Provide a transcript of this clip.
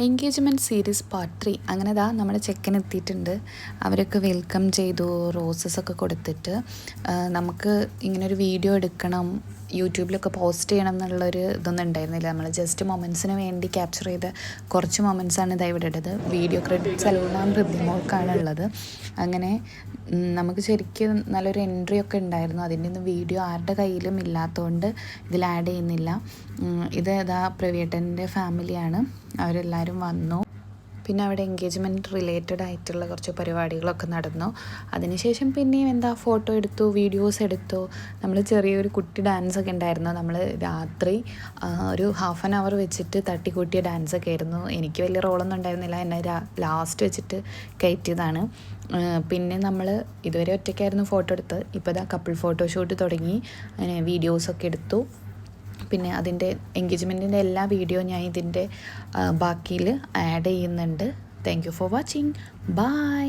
Engagement series part 3 അങ്ങനെ നമ്മുടെ ചെക്കൻ എത്തിയിട്ടുണ്ട്. അവരൊക്കെ വെൽക്കം ചെയ്തു, റോസസൊക്കെ കൊടുത്തിട്ട് നമുക്ക് ഇങ്ങനൊരു വീഡിയോ എടുക്കണം, യൂട്യൂബിലൊക്കെ പോസ്റ്റ് ചെയ്യണം എന്നുള്ളൊരു ഇതൊന്നും ഉണ്ടായിരുന്നില്ല. നമ്മൾ ജസ്റ്റ് മൊമെൻറ്റ്സിന് വേണ്ടി ക്യാപ്ചർ ചെയ്ത കുറച്ച് മൊമെൻറ്റ്സാണ് ഇതാ ഇവിടെ ഇട്ടത്. വീഡിയോ ക്രെഡിറ്റ്സ് എല്ലാം ഹൃദ്യമോൾക്കാണ് ഉള്ളത്. അങ്ങനെ നമുക്ക് ശരിക്കും നല്ലൊരു എൻട്രി ഒക്കെ ഉണ്ടായിരുന്നു. അതിൻ്റെ ഒന്നും വീഡിയോ ആരുടെ കയ്യിലും ഇല്ലാത്തതുകൊണ്ട് ഇതിൽ ആഡ് ചെയ്യുന്നില്ല. ഇത് പ്രവീട്ടൻ്റെ ഫാമിലിയാണ്, അവരെല്ലാവരും വന്നു. പിന്നെ അവിടെ എൻഗേജ്മെൻറ്റ് റിലേറ്റഡ് ആയിട്ടുള്ള കുറച്ച് പരിപാടികളൊക്കെ നടന്നു. അതിനുശേഷം പിന്നെയും ഫോട്ടോ എടുത്തു, വീഡിയോസ് എടുത്തു. നമ്മൾ ചെറിയൊരു കുട്ടി ഡാൻസൊക്കെ ഉണ്ടായിരുന്നു. നമ്മൾ രാത്രി ഒരു ഹാഫ് ആൻ അവർ വെച്ചിട്ട് തട്ടിക്കൂട്ടിയ ഡാൻസൊക്കെ ആയിരുന്നു. എനിക്ക് വലിയ റോളൊന്നും ഉണ്ടായിരുന്നില്ല, എന്നെ ലാസ്റ്റ് വെച്ചിട്ട് കയറ്റിയതാണ്. പിന്നെ നമ്മൾ ഇതുവരെ ഒറ്റയ്ക്കായിരുന്നു ഫോട്ടോ എടുത്ത്. ഇപ്പോൾ കപ്പിൾ ഫോട്ടോഷൂട്ട് തുടങ്ങി, അങ്ങനെ വീഡിയോസൊക്കെ എടുത്തു. പിന്നെ അതിൻ്റെ എൻഗേജ്മെൻറ്റിൻ്റെ എല്ലാ വീഡിയോ ഞാൻ ഇതിൻ്റെ ബാക്കിയിൽ ആഡ് ചെയ്യുന്നുണ്ട്. Thank you for watching. By.